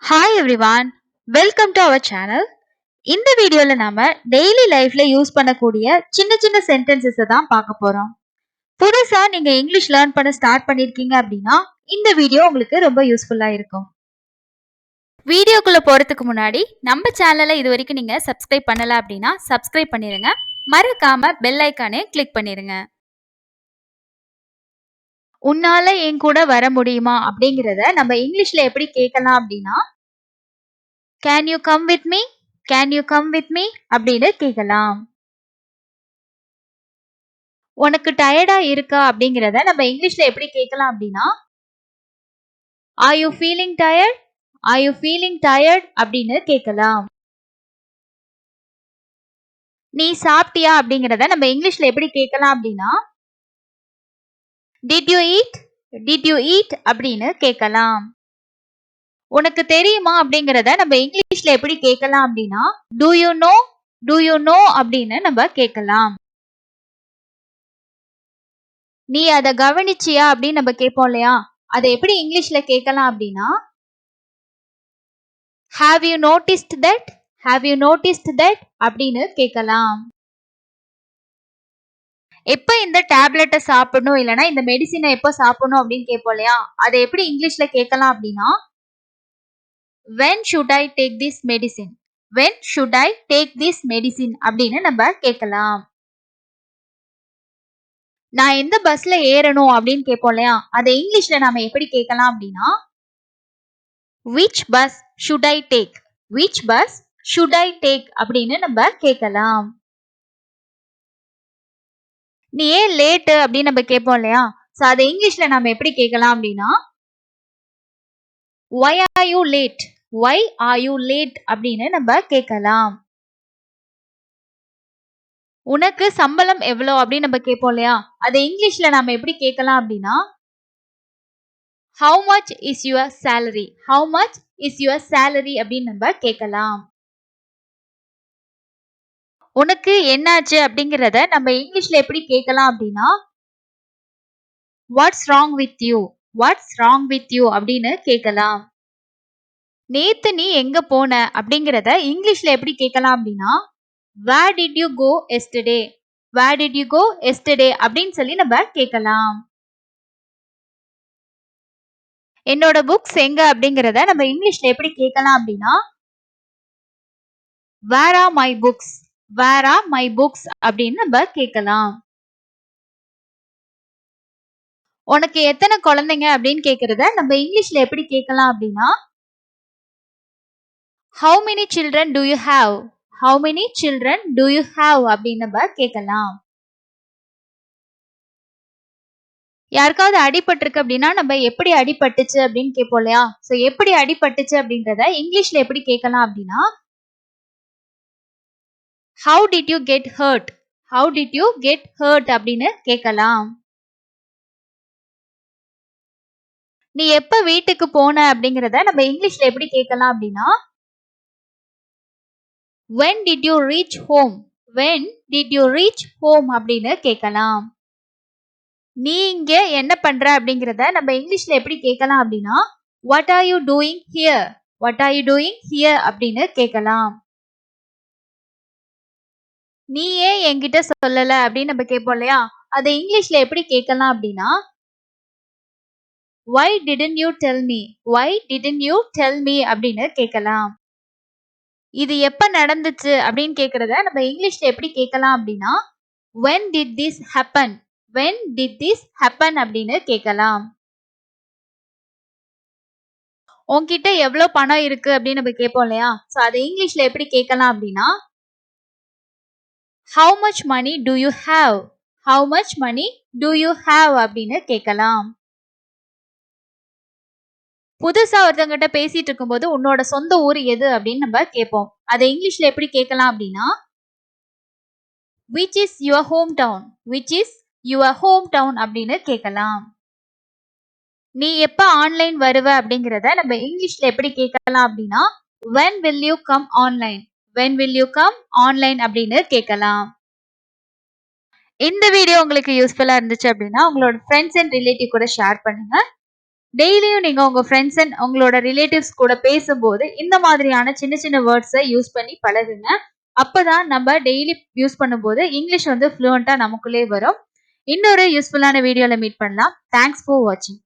Hi everyone, welcome to our channel. இந்த வீடியோல நாம டெய்லி லைஃப்ல யூஸ் பண்ணக்கூடிய சின்ன சின்ன சென்டென்சஸ் தான் பார்க்க போறோம். புதுசா நீங்க இங்கிலீஷ் லேர்ன் பண்ண ஸ்டார்ட் பண்ணிருக்கீங்க அப்படின்னா இந்த வீடியோ உங்களுக்கு ரொம்ப யூஸ்ஃபுல்லா இருக்கும். வீடியோக்குள்ள போறதுக்கு முன்னாடி நம்ம சேனலை இது வரைக்கும் நீங்க சப்ஸ்கிரைப் பண்ணல அப்படின்னா சப்ஸ்கிரைப் பண்ணிருங்க. மறக்காம பெல் ஐக்கானே கிளிக் பண்ணிருங்க. உன்னால என் கூட வர முடியுமா அப்படிங்கறத நம்ம இங்கிலீஷ்ல எப்படி கேட்கலாம் அப்படின்னா Can you come with me? Can you come with me? அப்படின்னு கேட்கலாம். உனக்கு டயர்டா இருக்கா அப்படிங்கிறத நம்ம இங்கிலீஷ்ல எப்படி கேட்கலாம் அப்படின்னா Are you feeling tired? Are you feeling tired? அப்படின்னு கேட்கலாம். நீ சாப்பிட்டியா அப்படிங்கிறத நம்ம இங்கிலீஷ்ல எப்படி கேட்கலாம் அப்படின்னா Did you eat? Did you eat? அப்படின்னு கேட்கலாம். உனக்கு தெரியுமா அப்படிங்கிறத நம்ம இங்கிலீஷ்ல எப்படி கேட்கலாம் அப்படின்னா Do you know? Do you know? அப்படின்னு நம்ம கேட்கலாம். நீ அதை கவனிச்சியா அப்படின்னு நம்ம கேட்போம் இல்லையா, அதை எப்படி இங்கிலீஷ்ல கேட்கலாம் அப்படின்னா Have you noticed that? Have you noticed that? அப்படின்னு கேட்கலாம். எப்ப இந்த டேப்லெட்டை சாப்பிடணும் இல்லைன்னா இந்த மெடிசினை எப்ப சாப்பிடணும் அப்படின்னு கேட்போம் இல்லையா, அதை எப்படி இங்கிலீஷ்ல கேட்கலாம் அப்படின்னா When should I take this medicine? When should I take this medicine? அப்படின்னு நம்ம கேட்கலாம். நான் எந்த பஸ்ல ஏறணும் அப்படின்னு கேட்போம் இல்லையா, அதை இங்கிலீஷ்ல நாம எப்படி கேட்கலாம் அப்படின்னா Which bus should I take? Which bus should I take? அப்படின்னு நம்ம கேட்கலாம். நீ ஏன் லேட்டு அப்படின்னு நம்ம கேட்போம் இல்லையா, சோ அதை இங்கிலீஷ்ல நம்ம எப்படி கேட்கலாம் அப்படின்னா Why are you late? Why are you late? அப்படின்னு நம்ம கேட்கலாம். உனக்கு சம்பளம் எவ்வளோ அப்படின்னு நம்ம கேட்போம் இல்லையா, அதை இங்கிலீஷ்ல நம்ம எப்படி கேட்கலாம் அப்படின்னா How much is your salary? How much is your salary? அப்படின்னு நம்ம கேட்கலாம். உனக்கு என்னாச்சு அப்படிங்கிறத நம்ம இங்கிலீஷ்ல எப்படி கேட்கலாம் அப்படின்னா What's wrong with you? What's wrong with you? அப்படின்னு கேட்கலாம். நேத்து நீ எங்க போன அப்படிங்கிறத இங்கிலீஷ்ல எப்படி கேட்கலாம் அப்படின்னா Where did you go yesterday? Where did you go yesterday? அப்படின்னு சொல்லி நம்ம கேட்கலாம். என்னோட புக்ஸ் எங்க அப்படிங்கிறத நம்ம இங்கிலீஷ்ல எப்படி கேட்கலாம் அப்படின்னா Where are my books? Where are my books? அப்படின்னு நம்ம கேட்கலாம். உனக்கு எத்தனை குழந்தைங்க அப்படின்னு கேட்கறத நம்ம இங்கிலீஷ்ல எப்படி கேட்கலாம் அப்படின்னா How many children do you have? How many children do you have? அப்படின்னு நம்ம கேட்கலாம். யாருக்காவது அடிபட்டிருக்கு அப்படின்னா நம்ம எப்படி அடிபட்டுச்சு அப்படின்னு கேட்போம் இல்லையா, சோ எப்படி அடிபட்டுச்சு அப்படின்றத இங்கிலீஷ்ல எப்படி கேட்கலாம் அப்படின்னா How did you get hurt? How did you get hurt? அப்படின்னு கேட்கலாம். நீ எப்ப வீட்டுக்கு போன அப்படிங்கறத நம்ம இங்கிலீஷ்ல எப்படி கேட்கலாம் அப்படின்னா When did you reach home? When did you reach home? அப்படின்னு கேட்கலாம். நீ இங்க என்ன பண்ற அப்படிங்கறத நம்ம இங்கிலீஷ்ல எப்படி கேட்கலாம் அப்படின்னா What are you doing here? What are you doing here? அப்படின்னு கேட்கலாம். நீ ஏன் என்கிட்ட சொல்லல அப்படின்னு நம்ம கேட்போம் இல்லையா, அதை இங்கிலீஷ்ல எப்படி கேட்கலாம் அப்படின்னா Why didn't you tell me? Why didn't you tell me? அப்படின்னு கேட்கலாம். இது எப்ப நடந்துச்சு அப்படின்னு கேக்குறத நம்ம இங்கிலீஷ்ல எப்படி கேட்கலாம் அப்படின்னா When did this happen? When did this happen? அப்படின்னு கேட்கலாம். உன்கிட்ட எவ்வளவு பணம் இருக்கு அப்படின்னு நம்ம கேட்போம் இல்லையா, சோ அதை இங்கிலீஷ்ல எப்படி கேட்கலாம் அப்படின்னா How much money do you have? How much money do you have? அப்படின்னு கேட்கலாம். புதுசா ஒருத்தவங்கிட்ட பேசிட்டு இருக்கும்போது உன்னோட சொந்த ஊர் எது அப்படின்னு நம்ம கேட்போம். அதை இங்கிலீஷ்ல எப்படி கேட்கலாம் அப்படின்னா Which is your hometown? Which is your hometown? அப்படின்னு கேட்கலாம். நீ எப்ப ஆன்லைன் வருவ அப்படிங்கறத நம்ம இங்கிலீஷ்ல எப்படி கேட்கலாம் அப்படின்னா When will you come online? When will you come online? அப்படின்னு கேட்கலாம். இந்த வீடியோ உங்களுக்கு யூஸ்ஃபுல்லா இருந்துச்சு அப்படின்னா உங்களோட ஃப்ரெண்ட்ஸ் அண்ட் ரிலேட்டிவ் கூட ஷேர் பண்ணுங்க. டெய்லியும் நீங்க உங்க ஃப்ரெண்ட்ஸ் அண்ட் உங்களோட ரிலேட்டிவ்ஸ் கூட பேசும்போது இந்த மாதிரியான சின்ன சின்ன வேர்ட்ஸை யூஸ் பண்ணி பழகுங்க. அப்பதான் நம்ம டெய்லி யூஸ் பண்ணும்போது இங்கிலீஷ் வந்து ஃப்ளூவெண்டா நமக்குள்ளே வரும். இன்னொரு யூஸ்ஃபுல்லான வீடியோல மீட் பண்ணலாம். தேங்க்ஸ் ஃபார் வாட்சிங்.